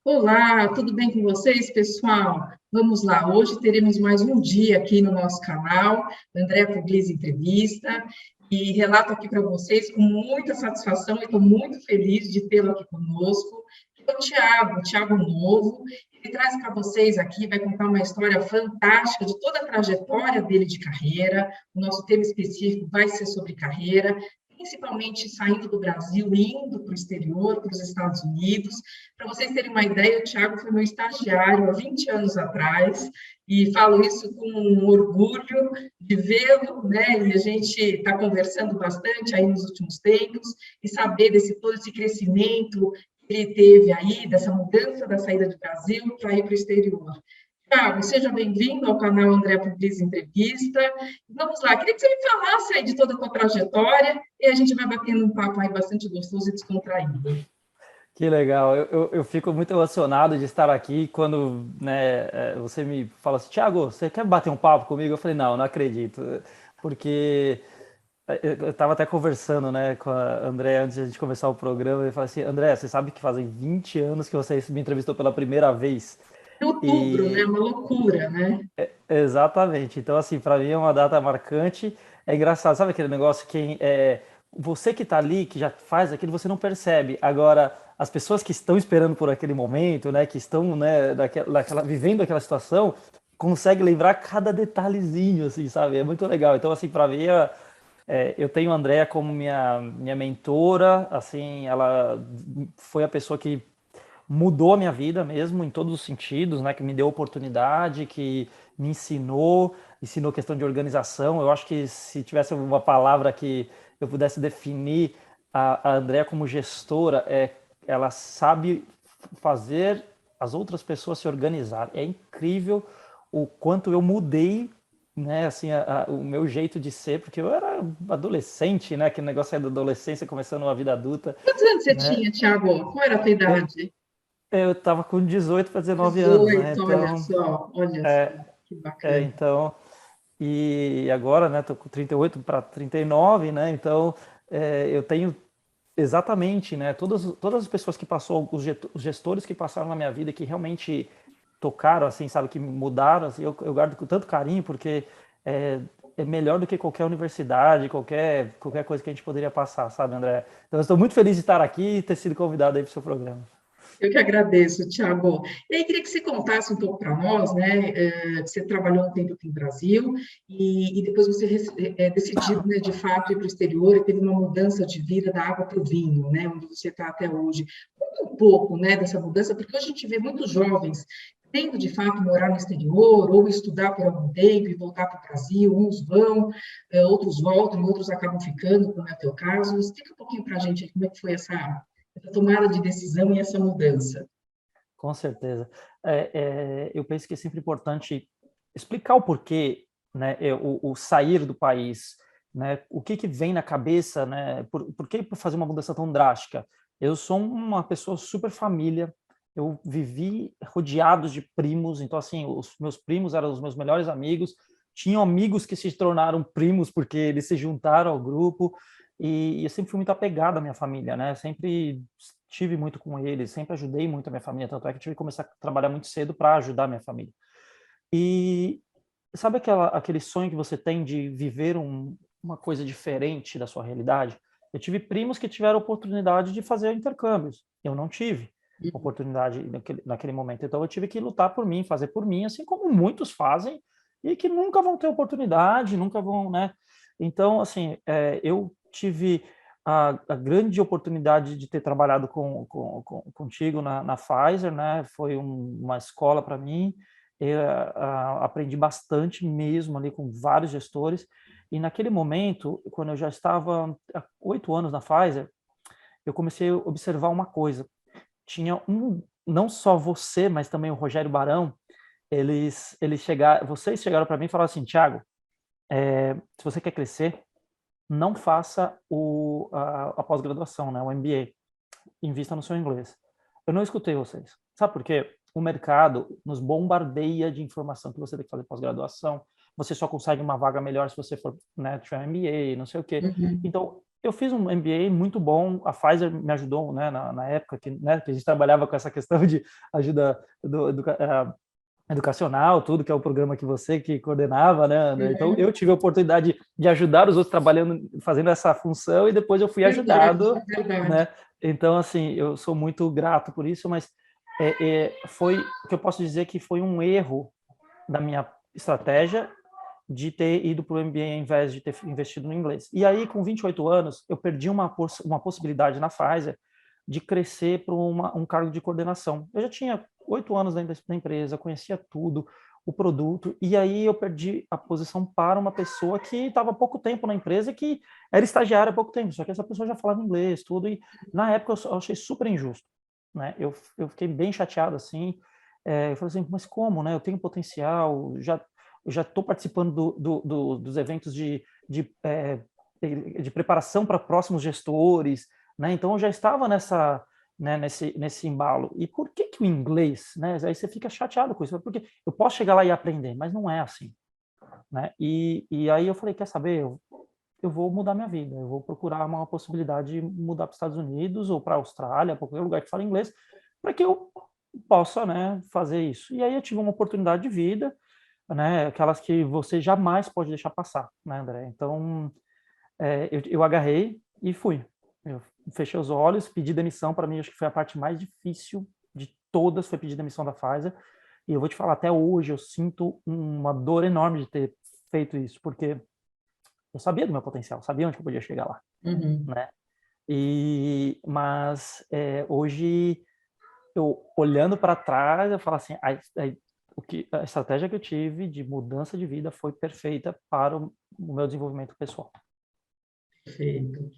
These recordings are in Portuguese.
Olá, tudo bem com vocês, pessoal? Vamos lá, hoje teremos mais um dia aqui no nosso canal, André Puglisi Entrevista, e relato aqui para vocês com muita satisfação e estou muito feliz de tê-lo aqui conosco, que é o Tiago Novo. Ele traz para vocês aqui, vai contar uma história fantástica de toda a trajetória dele de carreira. O nosso tema específico vai ser sobre carreira, principalmente saindo do Brasil e indo para o exterior, para os Estados Unidos. Para vocês terem uma ideia, o Tiago foi meu estagiário há 20 anos atrás, e falo isso com um orgulho de vê-lo, né? E a gente está conversando bastante aí nos últimos tempos, e saber desse todo esse crescimento que ele teve aí, dessa mudança da saída do Brasil para ir para o exterior. Tiago, seja bem-vindo ao canal André Pugliese Entrevista. Vamos lá, queria que você me falasse aí de toda a tua trajetória, e a gente vai batendo um papo aí bastante gostoso e descontraído. Que legal, eu fico muito emocionado de estar aqui quando, né, você me fala assim, Thiago, você quer bater um papo comigo? Eu falei, não acredito, porque eu estava até conversando, né, com a André antes de a gente começar o programa, e falei assim, André, você sabe que fazem 20 anos que você me entrevistou pela primeira vez, Em outubro, né? e Uma loucura, né? exatamente. Então, assim, para mim é uma data marcante. É engraçado, sabe aquele negócio você que está ali, que já faz aquilo, você não percebe. Agora, as pessoas que estão esperando por aquele momento, né, que estão, né, vivendo aquela situação, conseguem lembrar cada detalhezinho, assim, sabe? É muito legal. Então, assim, para mim, eu tenho a Andrea como minha mentora, assim, ela foi a pessoa que mudou a minha vida mesmo, em todos os sentidos, né? Que me deu oportunidade, que me ensinou questão de organização. Eu acho que se tivesse uma palavra que eu pudesse definir a Andrea como gestora, ela sabe fazer as outras pessoas se organizar. É incrível o quanto eu mudei, né, assim, o meu jeito de ser, porque eu era adolescente, né, aquele negócio aí da adolescência começando uma vida adulta, Quantos anos você né, tinha, Tiago? Qual era a tua idade? eu tava com 18 para 19 anos, né? 18, olha só, que bacana. Então, e agora, né, tô com 38 para 39, né? Então, eu tenho exatamente, né, todas as pessoas que passou, os gestores que passaram na minha vida que realmente tocaram, assim, sabe, que mudaram, assim, eu guardo com tanto carinho porque é, é melhor do que qualquer universidade, qualquer coisa que a gente poderia passar, sabe, André? Então, eu estou muito feliz de estar aqui e ter sido convidado aí para o seu programa. Eu que agradeço, Tiago. E aí, queria que você contasse um pouco para nós, né? Você trabalhou um tempo aqui no Brasil e depois você decidiu, né, de fato, ir para o exterior e teve uma mudança de vida da água para o vinho, né? Onde você está até hoje. Conta um pouco, né, dessa mudança, porque hoje a gente vê muitos jovens tendo, de fato, morar no exterior ou estudar por algum tempo e voltar para o Brasil. Uns vão, outros voltam, outros acabam ficando, como é o teu caso. Explica um pouquinho para a gente aí como é que foi essa tomada de decisão e essa mudança. Com certeza. Eu penso que é sempre importante explicar o porquê, né, o sair do país, né, o que vem na cabeça, né, por que fazer uma mudança tão drástica? Eu sou uma pessoa super família, eu vivi rodeados de primos, então, assim, os meus primos eram os meus melhores amigos, tinham amigos que se tornaram primos porque eles se juntaram ao grupo, e eu sempre fui muito apegado à minha família, né, sempre tive muito com eles, sempre ajudei muito a minha família, tanto é que eu tive que começar a trabalhar muito cedo para ajudar a minha família. E sabe aquele sonho que você tem de viver uma coisa diferente da sua realidade? Eu tive primos que tiveram oportunidade de fazer intercâmbios, eu não tive oportunidade naquele momento, então eu tive que lutar por mim, fazer por mim, assim como muitos fazem e que nunca vão ter oportunidade, nunca vão, né? Então, assim, eu tive a grande oportunidade de ter trabalhado contigo na Pfizer, né? Foi uma escola para mim. Eu, aprendi bastante mesmo ali com vários gestores. E naquele momento, quando eu já estava há 8 anos na Pfizer, eu comecei a observar uma coisa. Não só você, mas também o Rogério Barão, vocês chegaram para mim e falaram assim, Thiago, se você quer crescer, não faça a pós-graduação, né, o MBA, invista no seu inglês. Eu não escutei vocês. Sabe por quê? O mercado nos bombardeia de informação que você tem que fazer pós-graduação, você só consegue uma vaga melhor se você for, né, tiver um MBA, não sei o quê. Uhum. Então, eu fiz um MBA muito bom, a Pfizer me ajudou, né, na época que a gente trabalhava com essa questão de ajuda educacional, tudo, que é o programa que você que coordenava, né, Ana? Então, eu tive a oportunidade de ajudar os outros trabalhando, fazendo essa função, e depois eu fui Verdade, ajudado, verdade. né? Então, assim, eu sou muito grato por isso, mas foi o que eu posso dizer que foi um erro da minha estratégia de ter ido para o MBA ao invés de ter investido no inglês. E aí, com 28 anos, eu perdi uma possibilidade na Pfizer de crescer para um cargo de coordenação. Eu já tinha 8 anos dentro da empresa, conhecia tudo, o produto, e aí eu perdi a posição para uma pessoa que estava há pouco tempo na empresa, que era estagiária há pouco tempo, só que essa pessoa já falava inglês, tudo, e na época eu achei super injusto, né? Eu fiquei bem chateado, assim, eu falei assim, mas como, né? Eu tenho potencial, já estou participando dos eventos de preparação para próximos gestores, né? Então eu já estava né, nesse embalo. E por que o inglês, né? Aí você fica chateado com isso, porque eu posso chegar lá e aprender, mas não é assim, né? E aí eu falei, quer saber? Eu vou mudar minha vida, eu vou procurar uma possibilidade de mudar para os Estados Unidos ou para a Austrália, para qualquer lugar que fale inglês, para que eu possa, né, fazer isso. E aí eu tive uma oportunidade de vida, né, aquelas que você jamais pode deixar passar, né, André? Então, eu agarrei e fui. Eu fechei os olhos, pedi demissão. Para mim, acho que foi a parte mais difícil de todas, foi pedir demissão da Pfizer. E eu vou te falar, até hoje eu sinto uma dor enorme de ter feito isso, porque eu sabia do meu potencial, sabia onde eu podia chegar lá, Uhum. né? Mas hoje, eu olhando para trás, eu falo assim, a estratégia que eu tive de mudança de vida foi perfeita para o meu desenvolvimento pessoal. Perfeito,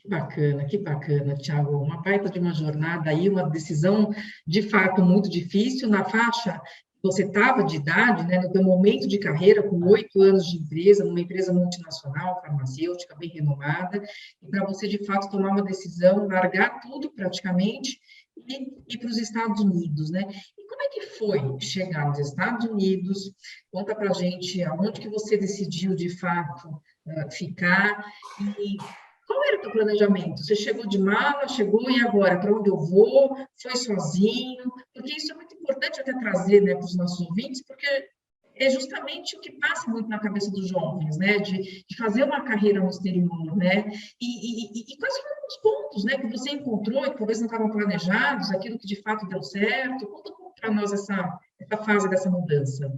que bacana, Thiago. Uma baita de uma jornada aí, uma decisão de fato muito difícil na faixa que você estava de idade, né, no teu momento de carreira, com 8 anos de empresa, numa empresa multinacional, farmacêutica, bem renomada, e para você de fato tomar uma decisão, largar tudo praticamente e ir para os Estados Unidos, né? E como é que foi chegar nos Estados Unidos? Conta para a gente aonde que você decidiu de fato ficar e qual era o teu planejamento? Você chegou de mala, chegou e agora? Para onde eu vou? Foi sozinho? Porque isso é muito importante até trazer, né, para os nossos ouvintes, porque é justamente o que passa muito na cabeça dos jovens, né, de fazer uma carreira no exterior, né, e quais foram os pontos, né, que você encontrou e que talvez não estavam planejados, aquilo que de fato deu certo? Conta um pouco para nós essa fase dessa mudança.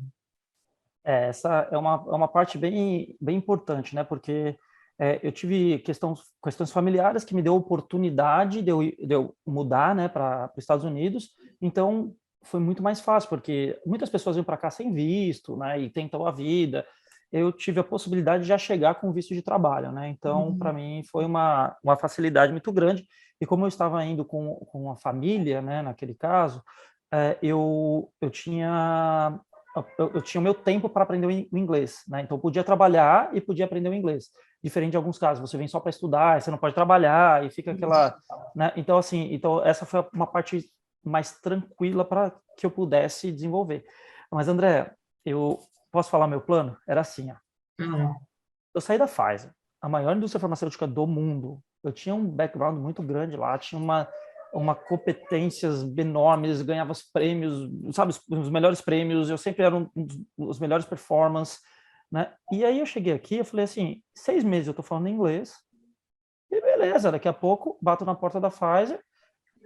Essa é uma parte bem importante, né? Porque eu tive questões familiares que me deu a oportunidade de eu mudar, né, para os Estados Unidos. Então, foi muito mais fácil, porque muitas pessoas vêm para cá sem visto, né, e tentam a vida. Eu tive a possibilidade de já chegar com visto de trabalho, né? Então, para Uhum. mim, foi uma facilidade muito grande. E como eu estava indo com a família, né, naquele caso, eu tinha o meu tempo para aprender o inglês, né? Então, eu podia trabalhar e podia aprender o inglês. Diferente de alguns casos, você vem só para estudar, você não pode trabalhar e fica aquela, né? Então, assim, essa foi uma parte mais tranquila para que eu pudesse desenvolver. Mas, André, eu posso falar meu plano? Era assim, ó. Ah, Eu saí da Pfizer, a maior indústria farmacêutica do mundo. Eu tinha um background muito grande lá, tinha uma competências enormes, ganhava os prêmios, sabe, os melhores prêmios, eu sempre era os melhores performances, né? E aí eu cheguei aqui, eu falei assim, 6 meses eu tô falando inglês, e beleza, daqui a pouco bato na porta da Pfizer,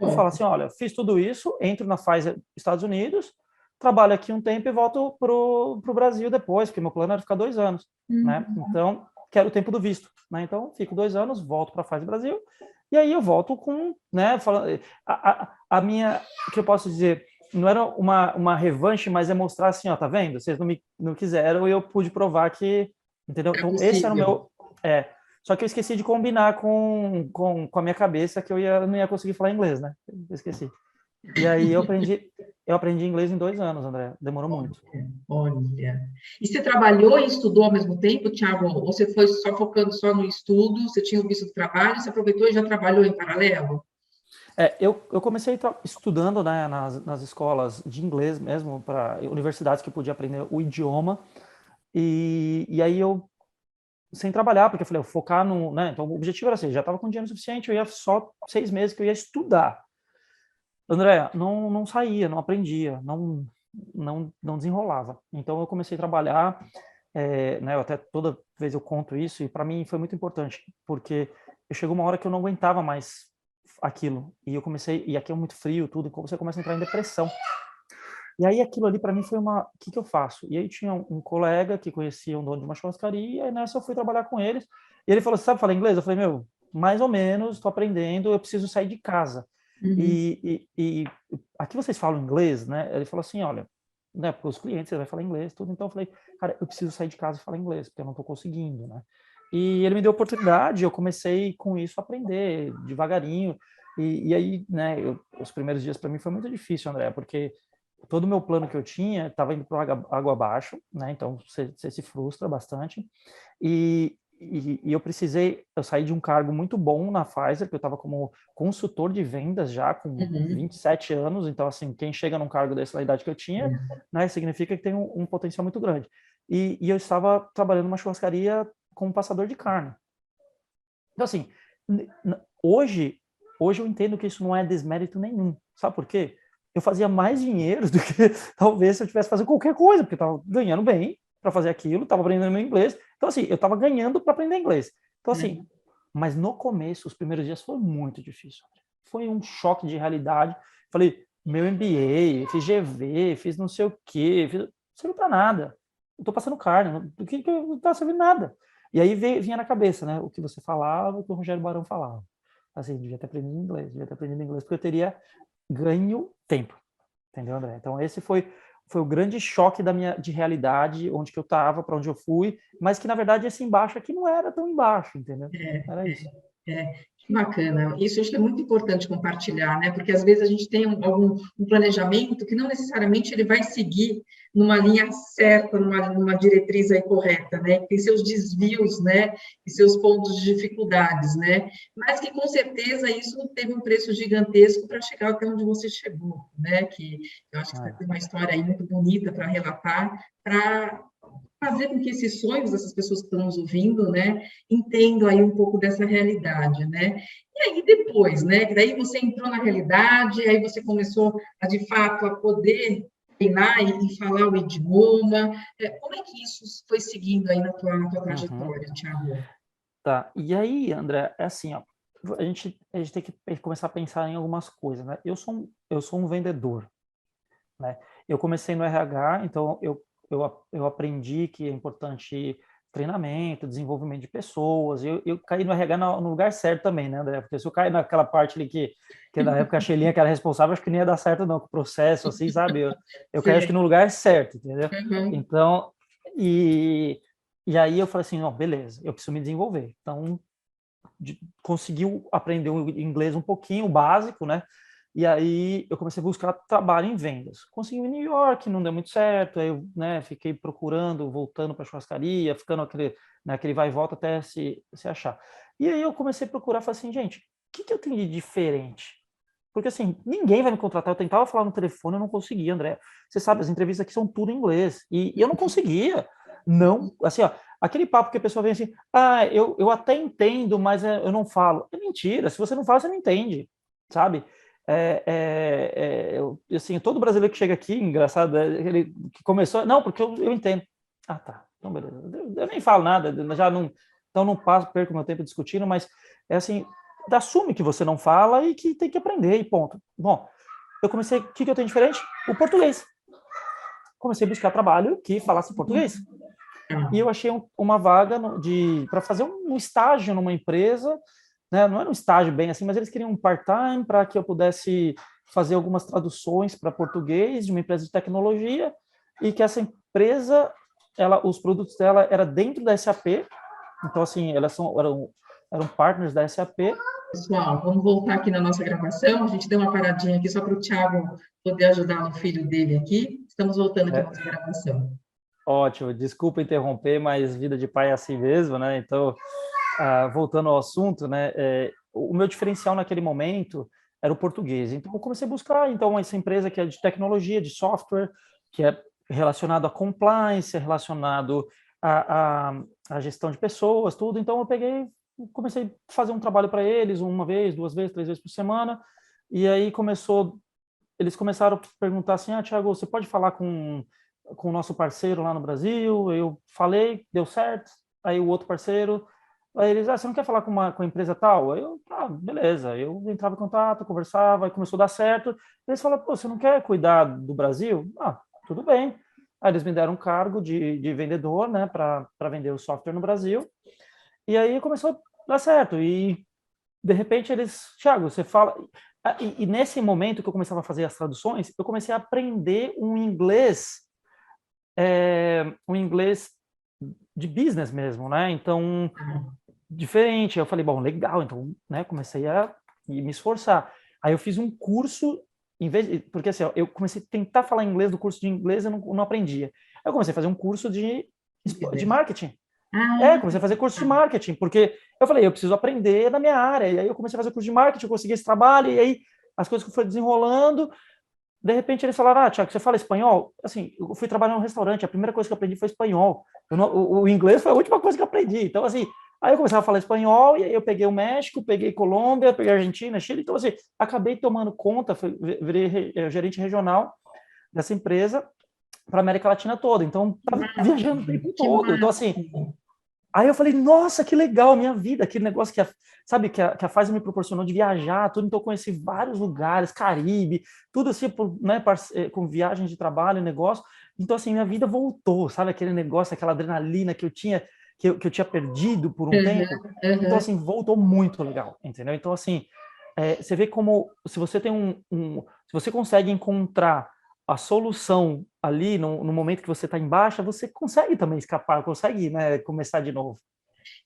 eu falo assim, olha, fiz tudo isso, entro na Pfizer Estados Unidos, trabalho aqui um tempo e volto pro Brasil depois, porque meu plano era ficar 2 anos, né? Então, quero o tempo do visto, né? Então, fico 2 anos, volto para a Pfizer Brasil, e aí eu volto com, né, falando, a minha, o que eu posso dizer, não era uma revanche, mas é mostrar assim, ó, tá vendo? Vocês não quiseram e eu pude provar que, entendeu? é Então, esse era o possível. meu, só que eu esqueci de combinar com a minha cabeça que não ia conseguir falar inglês, né? Eu esqueci. E aí eu aprendi inglês em 2 anos, André. Demorou muito. Olha. E você trabalhou e estudou ao mesmo tempo, Thiago? Ou você foi só focando só no estudo? Você tinha o visto do trabalho, você aproveitou e já trabalhou em paralelo? Eu comecei estudando, né, nas escolas de inglês mesmo, para universidades que eu podia aprender o idioma. E aí eu sem trabalhar, porque eu falei, eu focar no, né? Então o objetivo era assim, já estava com dinheiro suficiente, eu ia só 6 meses que eu ia estudar. André, não saía, não aprendia, não desenrolava. Então eu comecei a trabalhar, né? Eu até toda vez eu conto isso e para mim foi muito importante, porque chegou uma hora que eu não aguentava mais aquilo e eu comecei, e aqui é muito frio, tudo, então você começa a entrar em depressão. E aí aquilo ali para mim foi o que eu faço? E aí tinha um colega que conhecia um dono de uma churrascaria, e nessa eu fui trabalhar com eles, e ele falou, você sabe falar inglês? Eu falei, meu, mais ou menos, estou aprendendo, eu preciso sair de casa. Uhum. E aqui vocês falam inglês, né? Ele falou assim, olha, né, porque os clientes, você vai falar inglês, tudo, então eu falei, cara, eu preciso sair de casa e falar inglês, porque eu não estou conseguindo, né? E ele me deu oportunidade, eu comecei com isso a aprender devagarinho, e aí, né, os primeiros dias para mim foi muito difícil, André, porque todo o meu plano que eu tinha estava indo para água abaixo, né? Então você se frustra bastante. E eu saí de um cargo muito bom na Pfizer, que eu estava como consultor de vendas já com Uhum. 27 anos. Então, assim, quem chega num cargo dessa na idade que eu tinha, né, significa que tem um potencial muito grande. E eu estava trabalhando numa churrascaria como passador de carne. Então, assim, hoje eu entendo que isso não é desmérito nenhum. Sabe por quê? Eu fazia mais dinheiro do que talvez se eu tivesse fazendo qualquer coisa, porque eu estava ganhando bem para fazer aquilo, estava aprendendo meu inglês. Então, assim, eu estava ganhando para aprender inglês. Então, assim, mas no começo, os primeiros dias foi muito difícil. Foi um choque de realidade. Falei, meu MBA, fiz GV, fiz não sei o quê, não serviu para nada. Eu estou passando carne, do que não está servindo nada. E aí vinha na cabeça, né, o que você falava, o que o Rogério Barão falava. Assim, devia ter aprendido inglês, porque eu teria ganho tempo, entendeu, André? Então esse foi o grande choque de realidade, onde que eu estava, para onde eu fui, mas que na verdade esse embaixo aqui não era tão embaixo, entendeu? Era isso. É, que bacana. Isso eu acho que é muito importante compartilhar, né? Porque às vezes a gente tem um planejamento que não necessariamente ele vai seguir numa linha certa, numa diretriz aí correta, né? Tem seus desvios, né? E seus pontos de dificuldades, né? Mas que com certeza isso teve um preço gigantesco para chegar até onde você chegou, né? Que eu acho que você É. tem uma história aí muito bonita para relatar, para fazer com que esses sonhos dessas pessoas que estão nos ouvindo, né, entendam aí um pouco dessa realidade, né? E aí depois, né, que daí você entrou na realidade, aí você começou a, de fato, a poder treinar e falar o idioma. Como é que isso foi seguindo aí na tua Uhum. trajetória, Thiago? Tá. E aí, André, é assim, ó, a gente tem que começar a pensar em algumas coisas, né? Eu sou um vendedor, né? Eu comecei no RH, então eu aprendi que é importante treinamento, desenvolvimento de pessoas. Eu caí no RH no lugar certo também, né, André? Porque se eu cair naquela parte ali que na época a Shelinha que era responsável, acho que nem ia dar certo não, com o processo, assim, sabe? Eu caí acho que Sim. no lugar certo, entendeu? Uhum. Então, e aí eu falei assim, não, beleza, eu preciso me desenvolver. Então, conseguiu aprender o inglês um pouquinho, o básico, né? E aí eu comecei a buscar trabalho em vendas. Consegui em New York, não deu muito certo, aí eu, né, fiquei procurando, voltando para a churrascaria, ficando aquele vai e volta até se achar. E aí eu comecei a procurar, falei assim, gente, o que eu tenho de diferente? Porque assim, ninguém vai me contratar. Eu tentava falar no telefone, eu não conseguia, André. Você sabe, as entrevistas aqui são tudo em inglês. E eu não conseguia. Não, assim, ó, aquele papo que a pessoa vem assim, eu até entendo, mas eu não falo. É mentira. Se você não fala, você não entende, sabe? Assim, todo brasileiro que chega aqui, engraçado, ele que começou, não, porque eu entendo. Ah, tá. Então, beleza. Eu nem falo nada, já não, então não passo, perco meu tempo discutindo, mas é assim, assume que você não fala e que tem que aprender e ponto. Bom, eu comecei, o que eu tenho diferente? O português. Comecei a buscar trabalho que falasse português. E eu achei uma vaga para fazer um estágio numa empresa, né? Não era um estágio bem assim, mas eles queriam um part-time para que eu pudesse fazer algumas traduções para português de uma empresa de tecnologia e que essa empresa, os produtos dela era dentro da SAP, então assim, eram partners da SAP. Pessoal, vamos voltar aqui na nossa gravação. A gente deu uma paradinha aqui só para o Thiago poder ajudar no filho dele aqui. Estamos voltando aqui à É, nossa gravação. ótimo, desculpa interromper, mas vida de pai é assim mesmo, né? Então, voltando ao assunto, né? O meu diferencial naquele momento era o português. Então, eu comecei a buscar essa empresa que é de tecnologia, de software, que é relacionado a compliance, é relacionado a gestão de pessoas, tudo. Então, eu peguei, comecei a fazer um trabalho para eles, uma vez, duas vezes, três vezes por semana. E aí eles começaram a perguntar assim, Thiago, você pode falar com o nosso parceiro lá no Brasil? Eu falei, deu certo. Aí o outro parceiro, aí eles, você não quer falar com a empresa tal? Aí eu, beleza. Eu entrava em contato, conversava, aí começou a dar certo. Eles falaram, pô, você não quer cuidar do Brasil? Tudo bem. Aí eles me deram um cargo de vendedor, né, para vender o software no Brasil. E aí começou a dar certo. E, de repente, eles, Thiago, você fala... E nesse momento que eu começava a fazer as traduções, eu comecei a aprender um inglês de business mesmo, né? Então, diferente. Eu falei, bom, legal. Então, né, comecei a me esforçar. Aí eu fiz um curso, porque assim, ó, eu comecei a tentar falar inglês do curso de inglês, eu não aprendia. Aí eu comecei a fazer um curso de marketing. Ah, Comecei a fazer curso de marketing, porque eu falei, eu preciso aprender na minha área. E aí eu comecei a fazer curso de marketing, eu consegui esse trabalho, e aí as coisas que foram desenrolando, de repente eles falaram, Tiago, você fala espanhol? Assim, eu fui trabalhar num restaurante, a primeira coisa que eu aprendi foi espanhol. O inglês foi a última coisa que eu aprendi. Então, assim, aí eu começava a falar espanhol, e aí eu peguei o México, peguei Colômbia, peguei Argentina, Chile. Então, assim, acabei tomando conta, virei gerente regional dessa empresa para a América Latina toda. Então, estava viajando o tempo que todo. Então, assim, máximo. aí eu falei, nossa, que legal, minha vida, aquele negócio sabe, que a Pfizer me proporcionou de viajar, tudo, então eu conheci vários lugares, Caribe, tudo assim, né, com viagens de trabalho, negócio. Então, assim, minha vida voltou, sabe, aquele negócio, aquela adrenalina que eu tinha, que eu tinha perdido por um tempo. Então, assim, voltou muito legal, entendeu? Então, assim, você vê como, se você tem se você consegue encontrar a solução ali no momento que você está em baixa, você consegue também escapar, consegue, né, começar de novo.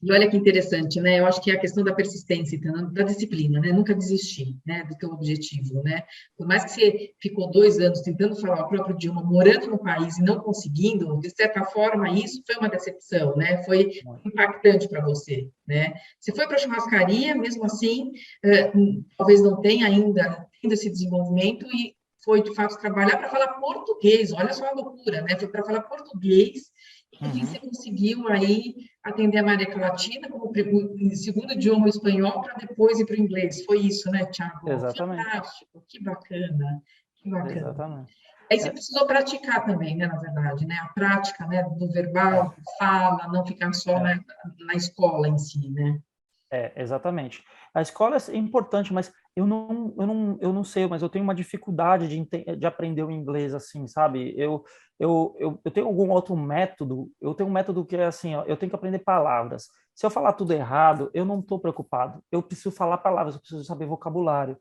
E olha que interessante, né? Eu acho que é a questão da persistência, então, da disciplina, né? Nunca desistir, né? Do teu objetivo, né? Por mais que você ficou 2 anos tentando falar o próprio idioma, morando no país e não conseguindo, de certa forma, isso foi uma decepção, né? Foi impactante para você, né? Você foi para a churrascaria, mesmo assim, talvez não tenha ainda tido esse desenvolvimento e foi, de fato, trabalhar para falar português. Olha só a loucura, né? Foi para falar português e, enfim, você conseguiu aí atender a América Latina como segundo idioma o espanhol para depois ir para o inglês. Foi isso, né, Thiago? Exatamente, Fantástico, que bacana, que bacana. exatamente. Aí você precisou praticar também, né, na verdade, né? A prática, né, do verbal, É, do fala, não ficar só é, na escola em si, né? exatamente. A escola é importante, mas eu não sei, mas eu tenho uma dificuldade de aprender o inglês assim, sabe? Eu tenho algum outro método, eu tenho um método que é assim, ó, eu tenho que aprender palavras. Se eu falar tudo errado, eu não estou preocupado. Eu preciso falar palavras, eu preciso saber vocabulário.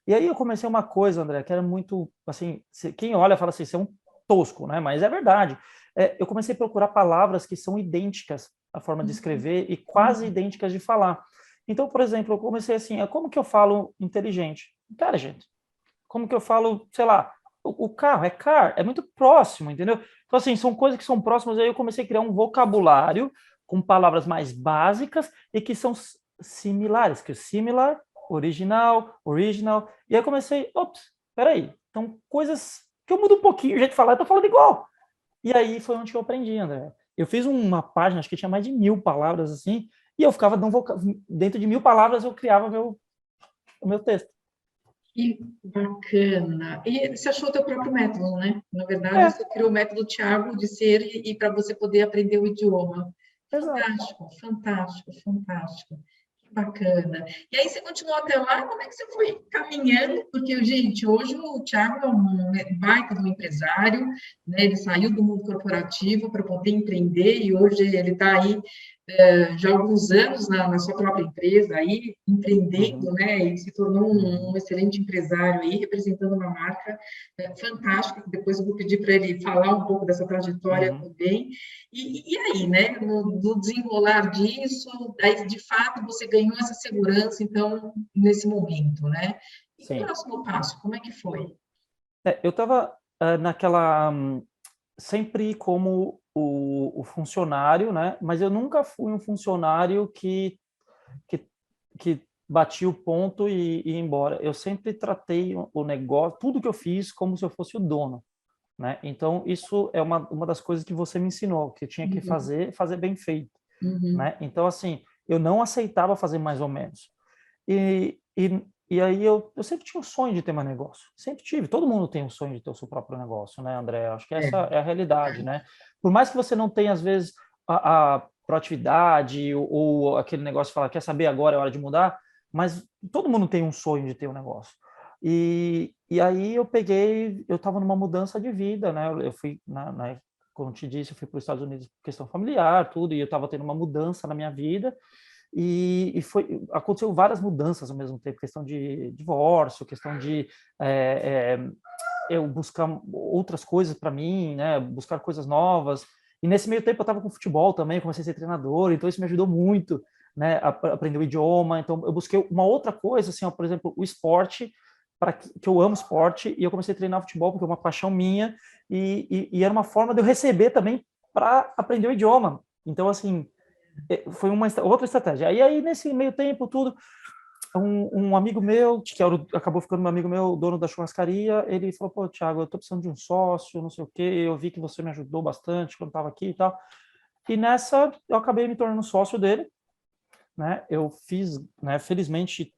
E aí eu comecei uma coisa, André, que era muito, assim, quem olha fala assim, você é um tosco, né? Mas é verdade. Eu comecei a procurar palavras que são idênticas à forma de escrever e quase idênticas de falar. Então, por exemplo, eu comecei assim, como que eu falo inteligente? Intelligent. Como que eu falo, sei lá, o carro é car, é muito próximo, entendeu? Então, assim, são coisas que são próximas, aí eu comecei a criar um vocabulário com palavras mais básicas e que são similares, que é similar, original, e aí eu comecei, ops, peraí, então coisas que eu mudo um pouquinho o jeito de falar, eu tô falando igual. E aí foi onde eu aprendi, André. Eu fiz uma página, acho que tinha mais de 1.000 palavras, assim, e eu ficava dentro de 1.000 palavras, eu criava o meu texto. Que bacana. E você achou o teu próprio método, né? Na verdade, É, você criou o método Thiago de ser e para você poder aprender o idioma. exato. Fantástico, fantástico, fantástico. Que bacana. E aí você continuou até lá, como é que você foi caminhando? Porque, gente, hoje o Thiago é um baita de um empresário, né? Ele saiu do mundo corporativo para poder empreender e hoje ele está aí já há alguns anos na sua própria empresa, aí empreendendo, Uhum, né, e se tornou um uhum, excelente empresário aí, representando uma marca fantástica, que depois eu vou pedir para ele falar um pouco dessa trajetória uhum. também. E aí, né, no desenrolar disso, daí, de fato, você ganhou essa segurança, então, nesse momento, né? E o Sim. próximo passo, como é que foi? Eu estava naquela sempre como o funcionário, né? Mas eu nunca fui um funcionário que, que batia o ponto e ia embora. Eu sempre tratei o negócio, tudo que eu fiz, como se eu fosse o dono. né? Então, isso é uma das coisas que você me ensinou, que eu tinha que Uhum. fazer bem feito, Uhum. né? Então, assim, eu não aceitava fazer mais ou menos. E aí eu sempre tinha um sonho de ter meu negócio, sempre tive. Todo mundo tem um sonho de ter o seu próprio negócio, né, André? Acho que essa É. é a realidade, né? Por mais que você não tenha, às vezes, a proatividade ou aquele negócio de falar, quer saber, agora é hora de mudar, mas todo mundo tem um sonho de ter um negócio. E aí eu estava numa mudança de vida, né? Eu fui, como eu te disse, eu fui para os Estados Unidos por questão familiar, tudo, e eu estava tendo uma mudança na minha vida, aconteceu várias mudanças ao mesmo tempo, questão de divórcio, questão de é, eu buscar outras coisas para mim, né, buscar coisas novas. E nesse meio tempo eu estava com futebol também, comecei a ser treinador, então isso me ajudou muito, né, a aprender o idioma. Então eu busquei uma outra coisa, assim, ó, por exemplo, o esporte, para que eu amo esporte, e eu comecei a treinar futebol porque é uma paixão minha, e era uma forma de eu receber também para aprender o idioma. Então, assim, foi uma outra estratégia. Aí nesse meio tempo, tudo, um amigo meu, acabou ficando meu amigo meu, dono da churrascaria, ele falou, pô, Thiago, eu tô precisando de um sócio, não sei o quê, eu vi que você me ajudou bastante quando estava aqui e tal. E nessa, eu acabei me tornando sócio dele, né? Eu fiz, né, felizmente,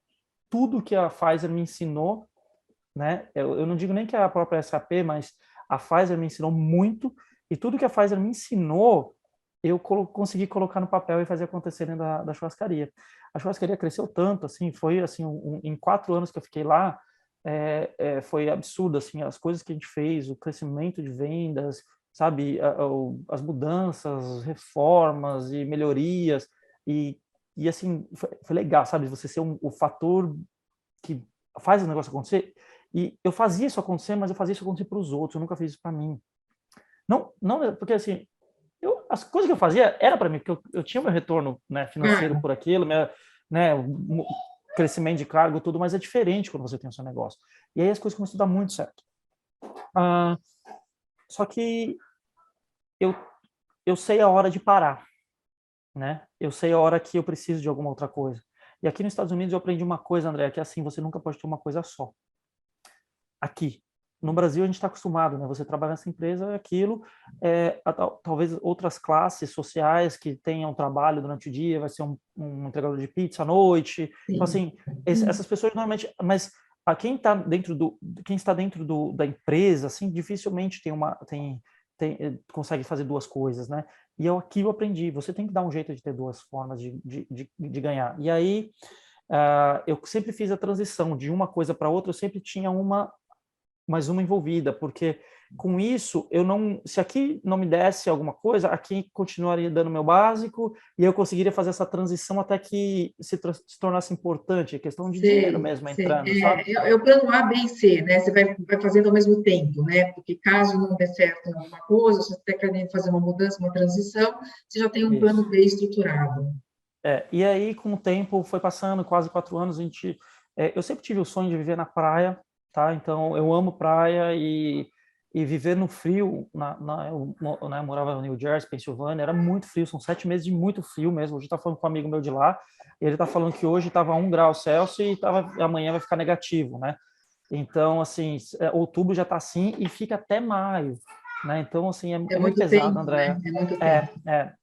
tudo que a Pfizer me ensinou, né? Eu não digo nem que é a própria SAP, mas a Pfizer me ensinou muito, e tudo que a Pfizer me ensinou, eu consegui colocar no papel e fazer acontecer dentro da churrascaria. A churrascaria cresceu tanto, assim, foi assim, em 4 anos que eu fiquei lá, foi absurdo, assim, as coisas que a gente fez, o crescimento de vendas, sabe, as mudanças, reformas e melhorias, e assim, foi legal, sabe, você ser o fator que faz o negócio acontecer. E eu fazia isso acontecer, mas eu fazia isso acontecer para os outros, eu nunca fiz isso para mim. Não, não, porque assim, as coisas que eu fazia era para mim, porque eu tinha meu retorno, né, financeiro Claro. por aquilo, né, crescimento de cargo, tudo, mas é diferente quando você tem o seu negócio. E aí as coisas começam a dar muito certo. Ah, só que eu, eu sei a hora de parar, né? Eu sei a hora que eu preciso de alguma outra coisa. E aqui nos Estados Unidos eu aprendi uma coisa, André, que é assim, você nunca pode ter uma coisa só. Aqui. No Brasil a gente está acostumado, né? Você trabalha nessa empresa, é aquilo, talvez outras classes sociais que tenham trabalho durante o dia, vai ser um entregador de pizza à noite. Então Sim. assim, essas pessoas normalmente, mas a quem está dentro da empresa, assim, dificilmente consegue fazer duas coisas, né? E aqui eu aprendi, você tem que dar um jeito de ter duas formas de ganhar. E aí eu sempre fiz a transição de uma coisa para outra, eu sempre tinha mais uma envolvida, porque com isso, se aqui não me desse alguma coisa, aqui continuaria dando meu básico e eu conseguiria fazer essa transição até que se tornasse importante, a questão de dinheiro Sei, mesmo sei. entrando, sabe? É o plano A, B e C, né? Você vai fazendo ao mesmo tempo, né? Porque caso não dê certo em alguma coisa, você está querendo fazer uma mudança, uma transição, você já tem um Isso. plano B estruturado. E aí, com o tempo, foi passando, quase 4 anos, eu sempre tive o sonho de viver na praia, tá? Então, eu amo praia e viver no frio, eu morava no New Jersey, Pensilvânia, era muito frio, são 7 meses de muito frio mesmo. Hoje eu estava falando com um amigo meu de lá, e ele está falando que hoje estava 1 grau Celsius e amanhã vai ficar negativo, né? Então, assim, outubro já está assim e fica até maio, né? Então, assim, É é muito muito pesado, tempo, né? André. É muito tempo. É.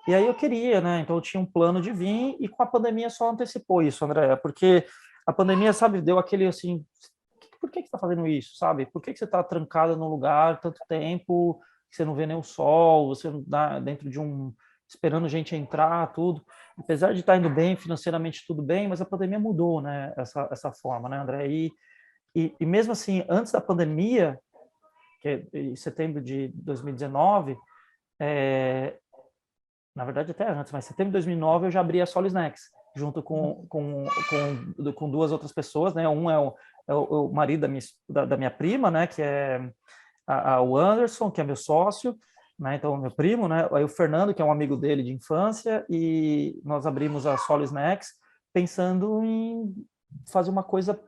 E aí eu queria, né? Então eu tinha um plano de vir e com a pandemia só antecipou isso, André, porque a pandemia, sabe, deu aquele assim, por que você está fazendo isso, sabe? Por que você está trancada num lugar tanto tempo que você não vê nem o sol, você não dá dentro de esperando gente entrar, tudo. Apesar de estar indo bem financeiramente, tudo bem, mas a pandemia mudou, né? Essa forma, né, André? E mesmo assim, antes da pandemia, que é em setembro de 2019, na verdade até antes, mas em setembro de 2009 eu já abri a Solo Snacks, junto com duas outras pessoas, né? Um é o marido da minha prima, né? Que é o Anderson, que é meu sócio, né? Então, meu primo, né? Aí o Fernando, que é um amigo dele de infância, e nós abrimos a Solo Snacks pensando em fazer uma coisa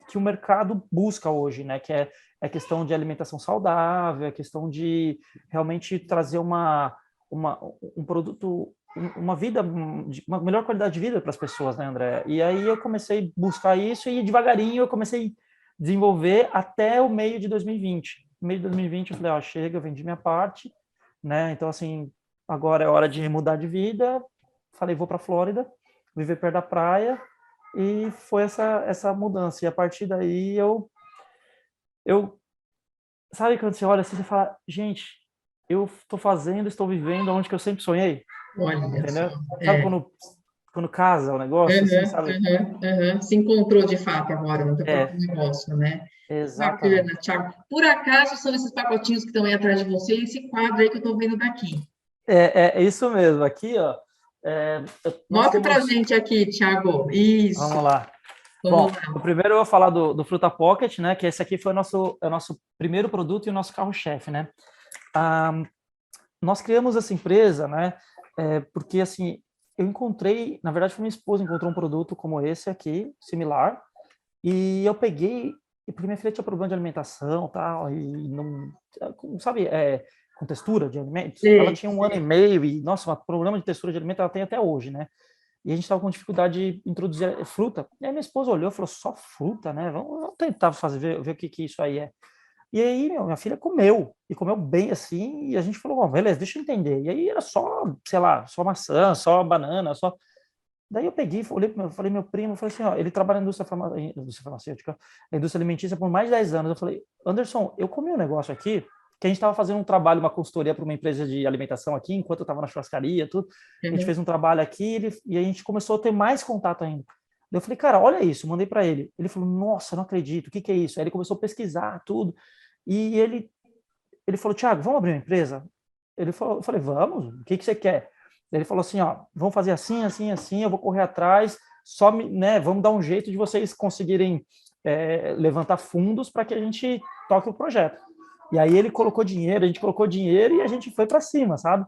que o mercado busca hoje, né? Que é a questão de alimentação saudável, a questão de realmente trazer um produto, uma vida, uma melhor qualidade de vida para as pessoas, né, André? E aí eu comecei a buscar isso e devagarinho eu comecei a desenvolver até o meio de 2020. no meio de 2020 eu falei, ó, chega, eu vendi minha parte, né? Então, assim, agora é hora de mudar de vida. Falei, vou para a Flórida, viver perto da praia, e foi essa mudança. E a partir daí eu sabe quando você olha assim, você fala, gente, eu estou fazendo, estou vivendo onde que eu sempre sonhei, Olha só. entendeu? Sabe É. quando casa o negócio, assim, Aham, sabe? aham, aham. Se encontrou de fato agora no teu próprio É, negócio, né? Que bacana, exatamente. Thiago. Por acaso são esses pacotinhos que estão aí atrás de você, esse quadro aí que eu estou vendo daqui. É isso mesmo. Aqui, ó, nós Mostra pra temos. gente aqui, Thiago. Isso, Vamos lá. vamos Bom, lá. o primeiro eu vou falar do Fruta Pocket, né? Que esse aqui foi o nosso primeiro produto e o nosso carro-chefe, né? Ah, nós criamos essa empresa, né? Porque assim, eu encontrei, na verdade, foi minha esposa encontrou um produto como esse aqui, similar, e eu peguei, porque minha filha tinha problema de alimentação, tal, e não, sabe, com textura de alimentos. Ela Sei, tinha 1 ano e meio e, nossa, um problema de textura de alimento ela tem até hoje, né? E a gente estava com dificuldade de introduzir fruta. E aí minha esposa olhou e falou, só fruta, né? Vamos tentar fazer, ver o que isso aí é. E aí, minha filha comeu, e comeu bem assim, e a gente falou, beleza, deixa eu entender. E aí era só, sei lá, só maçã, só banana, só... Daí eu peguei, olhei, falei, meu primo, falei assim, ó, ele trabalha na indústria farmacêutica, na indústria alimentícia por mais de 10 anos. Eu falei, Anderson, eu comi um negócio aqui, que a gente estava fazendo um trabalho, uma consultoria para uma empresa de alimentação aqui, enquanto eu estava na churrascaria, tudo. A gente uhum, fez um trabalho aqui e a gente começou a ter mais contato ainda. Daí eu falei, cara, olha isso, mandei para ele. Ele falou, nossa, não acredito, o que que é isso? Aí ele começou a pesquisar tudo. E ele falou, Thiago, vamos abrir uma empresa? Eu falei, vamos, o que que você quer? Ele falou assim, ó, vamos fazer assim, assim, assim, eu vou correr atrás, né, vamos dar um jeito de vocês conseguirem levantar fundos para que a gente toque o projeto. E aí ele colocou dinheiro, a gente colocou dinheiro e a gente foi para cima, sabe?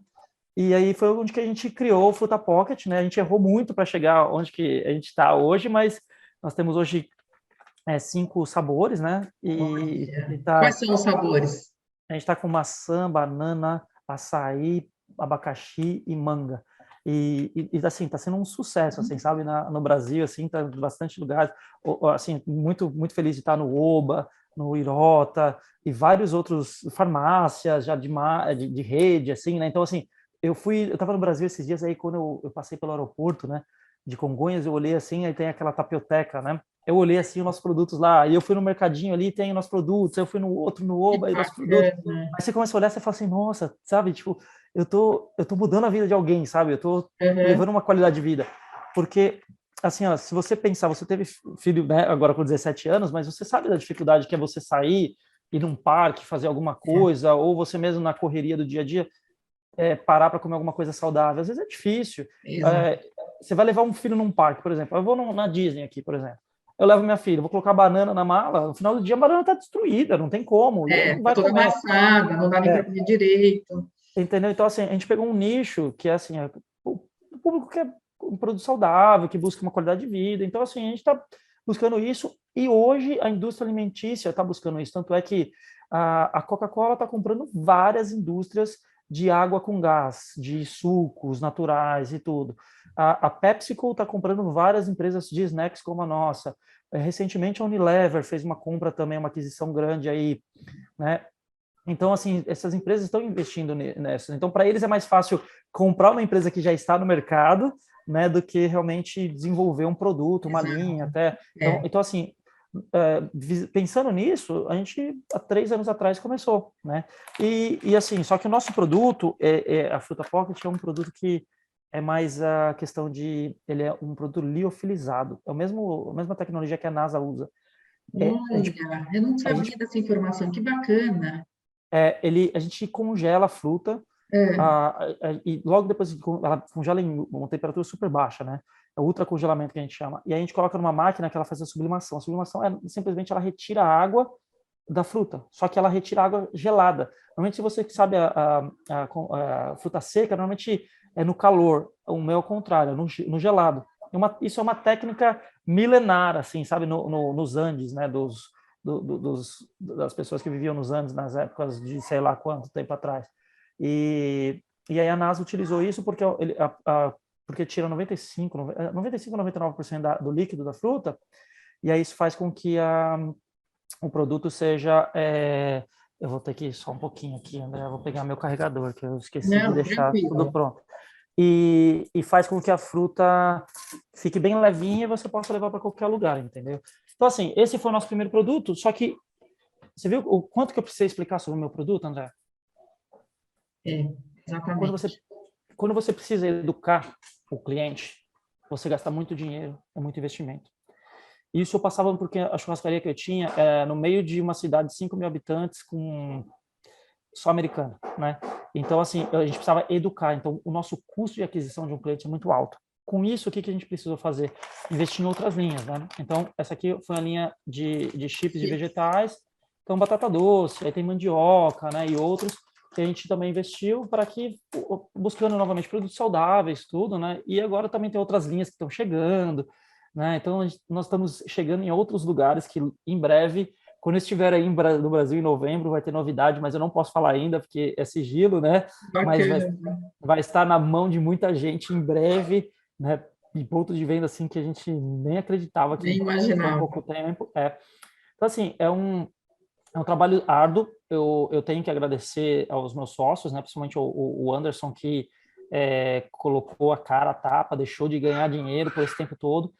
E aí foi onde que a gente criou o Fruta Pocket, né? A gente errou muito para chegar onde que a gente está hoje, mas nós temos hoje 5 sabores, né? E olha. Quais são os sabores? a gente está com maçã, banana, açaí, abacaxi e manga. Assim, está sendo um sucesso, assim, sabe, no Brasil, assim, tá em bastante lugares, assim, muito, muito feliz de estar no Oba, no Irota, e vários outros farmácias já de rede, assim, né, então, assim, eu estava no Brasil esses dias aí, quando eu passei pelo aeroporto, né, de Congonhas, eu olhei assim, aí tem aquela tapioteca, né, eu olhei assim os nossos produtos lá, e eu fui no mercadinho ali, tem os nossos produtos, eu fui no outro, no Que Oba, e nossos produtos. bacana. Aí você começa a olhar, você fala assim, nossa, sabe, tipo, eu tô mudando a vida de alguém, sabe? Eu tô Uhum. levando uma qualidade de vida. Porque, assim, ó, se você pensar, você teve filho, né, agora com 17 anos, mas você sabe da dificuldade que é você sair, ir num parque, fazer alguma coisa, ou você mesmo na correria do dia a dia, parar para comer alguma coisa saudável. Às vezes é difícil. Exato. É, você vai levar um filho num parque, por exemplo. Eu vou na Disney aqui, por exemplo. Eu levo minha filha, vou colocar banana na mala, no final do dia a banana está destruída, não tem como, e ele não Tá vai toda comer. amassada, não dá nem para É, comer direito. entendeu? Então, assim, a gente pegou um nicho que é assim, o público que é um produto saudável, que busca uma qualidade de vida. Então, assim, a gente está buscando isso e hoje a indústria alimentícia está buscando isso. Tanto é que a Coca-Cola está comprando várias indústrias de água com gás, de sucos naturais e tudo. A PepsiCo está comprando várias empresas de snacks como a nossa. Recentemente a Unilever fez uma compra também, uma aquisição grande aí, né? Então, assim, essas empresas estão investindo nessa. Então, para eles é mais fácil comprar uma empresa que já está no mercado, né, do que realmente desenvolver um produto, uma linha, Exato. até. Então, É. então assim, pensando nisso, a gente há 3 anos atrás começou, né? Assim, só que o nosso produto, a Fruta Pocket é um produto que é mais a questão de, ele é um produto liofilizado, é a mesma tecnologia que a NASA usa. A gente, Olha, eu não a sabia gente dessa informação, que bacana. a gente congela a fruta É. e logo depois ela congela em uma temperatura super baixa, né? É o ultracongelamento que a gente chama. E aí a gente coloca numa máquina que ela faz a sublimação. A sublimação é simplesmente ela retira a água da fruta, só que ela retira a água gelada. Normalmente, se você sabe a fruta seca, normalmente é no calor. O meu é o contrário, é no gelado. Isso é uma técnica milenar, assim, sabe, nos Andes, né, das pessoas que viviam nos Andes nas épocas de sei lá quanto tempo atrás. E aí a NASA utilizou isso porque tira 95, 99% do líquido da fruta, e aí isso faz com que o produto seja Eu vou ter que ir só um pouquinho aqui, André. Eu vou pegar meu carregador, que eu esqueci de Não, deixar tudo tranquilo. pronto. E faz com que a fruta fique bem levinha e você possa levar para qualquer lugar, entendeu? Então, assim, esse foi o nosso primeiro produto, só que você viu o quanto que eu precisei explicar sobre o meu produto, André? É, Quando você, exatamente. quando você precisa educar o cliente, você gasta muito dinheiro, é muito investimento. Isso eu passava porque a churrascaria que eu tinha é no meio de uma cidade de 5 mil habitantes com só americana, né? Então, assim, a gente precisava educar. Então, o nosso custo de aquisição de um cliente é muito alto. Com isso, o que a gente precisou fazer? Investir em outras linhas, né? Então, essa aqui foi a linha de chips de vegetais. Então, batata doce, aí tem mandioca, né? E outros que a gente também investiu para que, buscando novamente produtos saudáveis, tudo, né? E agora também tem outras linhas que estão chegando, né? Então, nós estamos chegando em outros lugares que, em breve, quando eu estiver aí no Brasil em novembro, vai ter novidade, mas eu não posso falar ainda, porque é sigilo, né? Mas Bacana. vai estar na mão de muita gente em breve, né? Em pontos de venda assim que a gente nem acreditava Nem que tão imaginava. pouco tempo. Então, assim, é um trabalho árduo. Eu tenho que agradecer aos meus sócios, né? Principalmente o Anderson, que colocou a cara a tapa, deixou de ganhar dinheiro por esse tempo todo.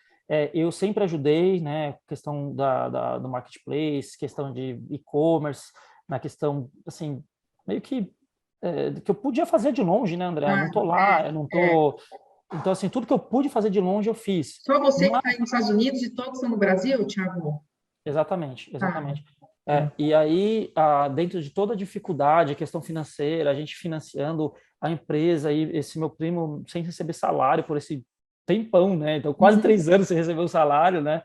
Eu sempre ajudei, né? Questão do marketplace, questão de e-commerce, na questão, assim, meio que eu podia fazer de longe, né, André? Eu não tô Claro, lá, eu não é. tô. Então, assim, tudo que eu pude fazer de longe eu fiz. Só você que está aí nos Estados Unidos e todos estão no Brasil, Thiago? Exatamente, Ah, exatamente. tá. E aí, dentro de toda a dificuldade, a questão financeira, a gente financiando a empresa e esse meu primo sem receber salário por esse tempão, né? Então, quase Uhum. 3 anos sem receber o salário, né?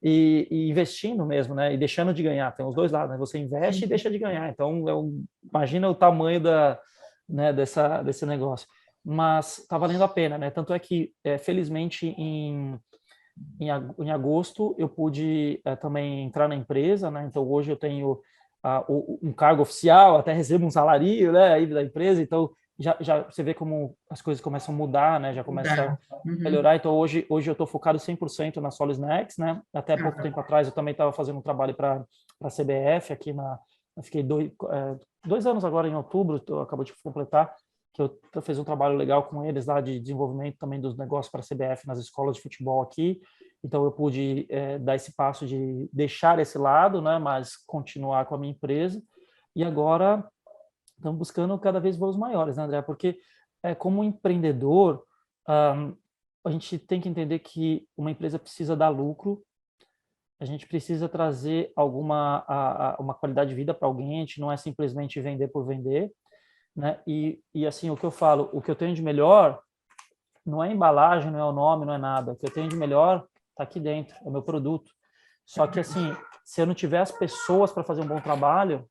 E investindo mesmo, né? E deixando de ganhar. Tem os dois lados, né? Você investe e Sim. deixa de ganhar. Então, imagina o tamanho né, desse negócio. Mas está valendo a pena, né? Tanto é que, felizmente, em agosto eu pude também entrar na empresa, né? Então hoje eu tenho um cargo oficial, até recebo um salário, né, aí da empresa. Então já você vê como as coisas começam a mudar, né? Já começa Dá. a Uhum. melhorar. Então hoje eu estou focado 100% na Solo Snacks, né? Até pouco Ah, tempo atrás eu também estava fazendo um trabalho para a CBF aqui eu fiquei 2 anos agora em outubro, acabou de completar, que eu fiz um trabalho legal com eles lá de desenvolvimento também dos negócios para a CBF nas escolas de futebol aqui. Então eu pude dar esse passo de deixar esse lado, né, mas continuar com a minha empresa. E agora estamos buscando cada vez voos maiores, né, André? Porque como empreendedor, a gente tem que entender que uma empresa precisa dar lucro, a gente precisa trazer uma qualidade de vida para alguém, a gente não é simplesmente vender por vender, né? E assim, o que eu falo, o que eu tenho de melhor não é embalagem, não é o nome, não é nada. O que eu tenho de melhor está aqui dentro, é o meu produto. Só que, assim, se eu não tiver as pessoas para fazer um bom trabalho,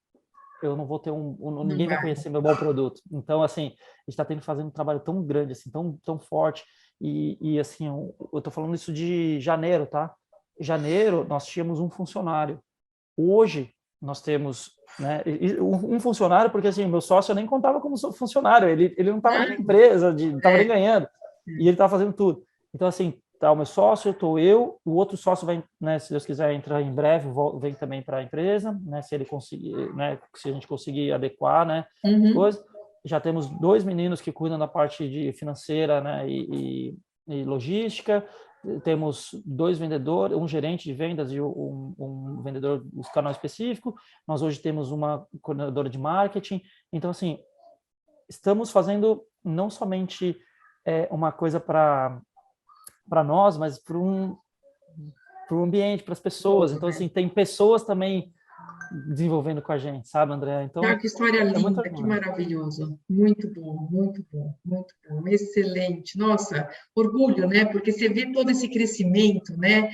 eu não vou ter não ninguém vai vai. conhecer meu bom produto. Então, assim, a gente está tendo que fazer um trabalho tão grande, assim, tão forte. E assim, eu estou falando isso de janeiro, tá? Janeiro, nós tínhamos um funcionário. Hoje, nós temos, né, um funcionário, porque, assim, o meu sócio eu nem contava como funcionário, ele não estava nem na Ah, empresa, não estava nem é. ganhando, e ele estava fazendo tudo. Então, assim, tá o meu sócio, estou eu, o outro sócio vai, né, se Deus quiser, entrar em breve, vem também para a empresa, né, se ele conseguir, né, se a gente conseguir adequar, né, as Uhum. coisas. Já temos 2 meninos que cuidam da parte de financeira, né, e logística. Temos 2 vendedores, um gerente de vendas e um vendedor do canal específico. Nós hoje temos uma coordenadora de marketing. Então, assim, estamos fazendo não somente uma coisa para nós, mas para o ambiente, para as pessoas. Todo, Então, né? assim, tem pessoas também desenvolvendo com a gente, sabe, André? Ah, Então, que história é muito linda, que legal. maravilhoso. Muito bom, muito bom, muito bom. Excelente. Nossa, orgulho, né? Porque você vê todo esse crescimento, né?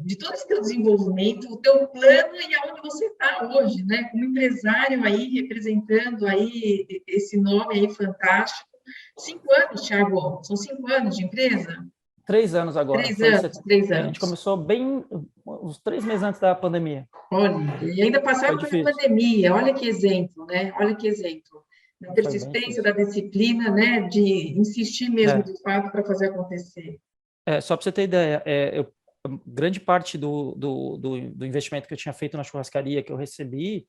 De todo esse teu desenvolvimento, o teu plano e aonde você está hoje, né? Como empresário aí, representando aí esse nome aí fantástico. 5 anos, Thiago, são 5 anos de empresa? 3 anos agora. 3 anos, três A gente anos. começou bem uns 3 meses antes da pandemia. Olha, e ainda Foi passaram pela difícil. pandemia, olha que exemplo, né? Olha que exemplo. Da Foi bem persistência, difícil. da disciplina, né? De insistir mesmo É. de fato para fazer acontecer. Só para você ter ideia, grande parte do investimento que eu tinha feito na churrascaria que eu recebi,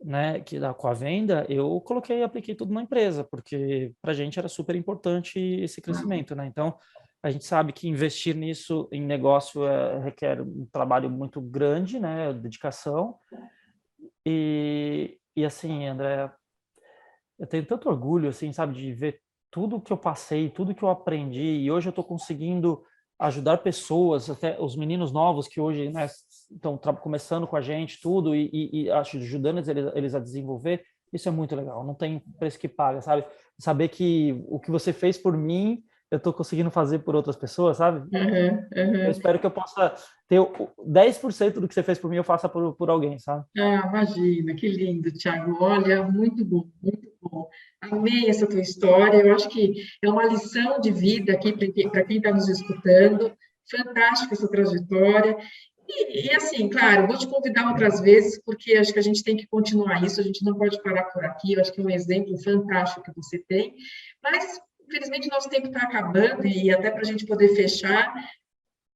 né, com a venda, eu coloquei e apliquei tudo na empresa, porque para a gente era super importante esse crescimento, né? Então, a gente sabe que investir nisso em negócio requer um trabalho muito grande, né, dedicação. E assim, André, eu tenho tanto orgulho, assim, sabe, de ver tudo que eu passei, tudo que eu aprendi, e hoje eu estou conseguindo ajudar pessoas, até os meninos novos que hoje, né, estão começando com a gente, tudo, e ajudando eles a desenvolver, isso é muito legal, não tem preço que paga, sabe? Saber que o que você fez por mim, eu estou conseguindo fazer por outras pessoas, sabe? Aham, Eu aham. espero que eu possa ter 10% do que você fez por mim, eu faça por alguém, sabe? Ah, imagina, que lindo, Thiago. Olha, muito bom, muito bom. Amei essa tua história. Eu acho que é uma lição de vida aqui para quem está nos escutando. Fantástica essa trajetória. E assim, claro, vou te convidar outras vezes, porque acho que a gente tem que continuar isso, a gente não pode parar por aqui. Eu acho que é um exemplo fantástico que você tem. Mas, infelizmente, nosso tempo está acabando, e até para a gente poder fechar.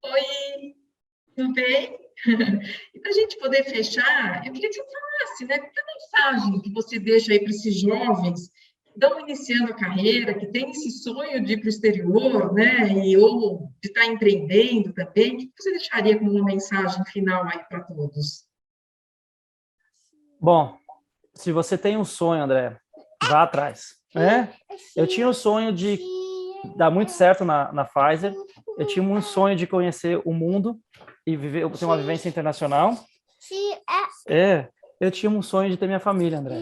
Oi, tudo bem? E para a gente poder fechar, eu queria que você falasse, né, qual é a mensagem que você deixa aí para esses jovens que estão iniciando a carreira, que têm esse sonho de ir para o exterior, né, ou de estar empreendendo também, o que você deixaria como uma mensagem final aí para todos? Bom, se você tem um sonho, André, vá atrás, né? Eu tinha o sonho de dar muito certo na Pfizer, eu tinha um sonho de conhecer o mundo e viver, ter uma vivência internacional. É, eu tinha um sonho de ter minha família, André.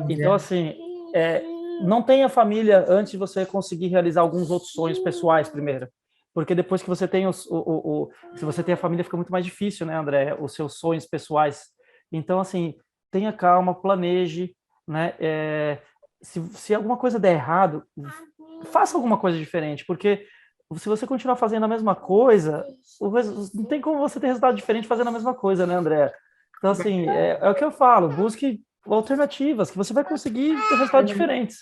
Então, Olha, assim, é, não tenha família antes de você conseguir realizar alguns outros sonhos pessoais primeiro. Porque depois que você tem se você tem a família, fica muito mais difícil, né, André? Os seus sonhos pessoais. Então, assim, tenha calma, planeje, né? Se alguma coisa der errado, faça alguma coisa diferente, porque se você continuar fazendo a mesma coisa, não tem como você ter resultado diferente fazendo a mesma coisa, né, André? Então, que assim, bacana. é o que eu falo, busque alternativas, que você vai conseguir ter resultados diferentes.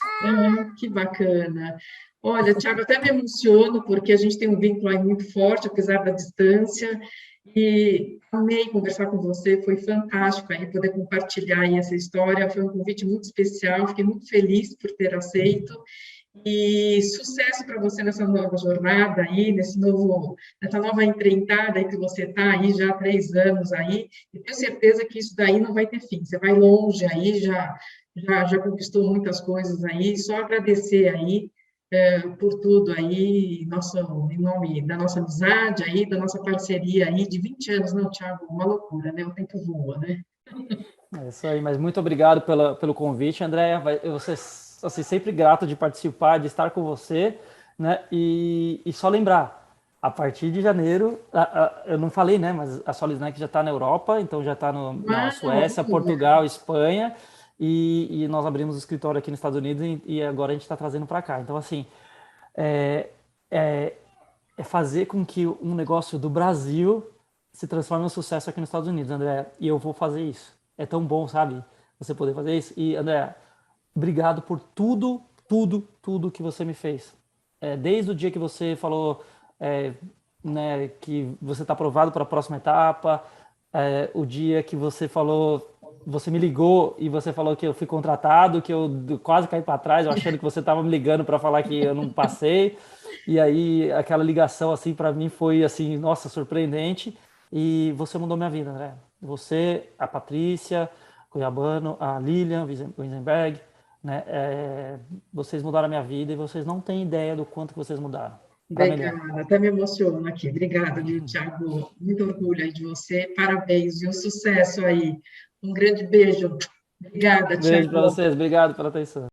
Que bacana. Olha, Tiago, até me emociono, porque a gente tem um vínculo aí muito forte, apesar da distância, e amei conversar com você, foi fantástico aí poder compartilhar aí essa história, foi um convite muito especial, fiquei muito feliz por ter aceito, e sucesso para você nessa nova jornada aí, nessa nova empreitada aí que você está aí já há 3 anos aí, e tenho certeza que isso daí não vai ter fim, você vai longe aí, já conquistou muitas coisas aí, só agradecer aí por tudo aí, em nome da nossa amizade aí, da nossa parceria aí de 20 anos, não, Thiago, uma loucura, né? O tempo voa, né? É isso aí, mas muito obrigado pelo convite, André. Eu vou ser assim, sempre grato de participar, de estar com você, né? E só lembrar, a partir de janeiro, eu não falei, né? Mas a Solid Snack já está na Europa, então já está na Uau, Suécia, Portugal, Espanha, e nós abrimos o escritório aqui nos Estados Unidos e agora a gente está trazendo para cá. Então, assim, é, é, é fazer com que um negócio do Brasil se transforme em um sucesso aqui nos Estados Unidos, André. E eu vou fazer isso. É tão bom, sabe? Você poder fazer isso. E, André, obrigado por tudo, tudo, tudo que você me fez. Desde o dia que você falou, né, que você está aprovado para a próxima etapa, o dia que você falou, você me ligou e você falou que eu fui contratado, que eu quase caí para trás, eu achando que você estava me ligando para falar que eu não passei. E aí aquela ligação assim para mim foi assim, nossa, surpreendente. E você mudou minha vida, André. Você, a Patrícia, Cuiabano, a Lilian Wiesenberg, né? Vocês mudaram a minha vida e vocês não têm ideia do quanto que vocês mudaram para melhor. obrigada, até me emociono aqui. Obrigada, viu, Thiago? Muito orgulho aí de você, parabéns e um sucesso aí. Um grande beijo. Obrigada, Beijo para Thiago. vocês, obrigado pela atenção.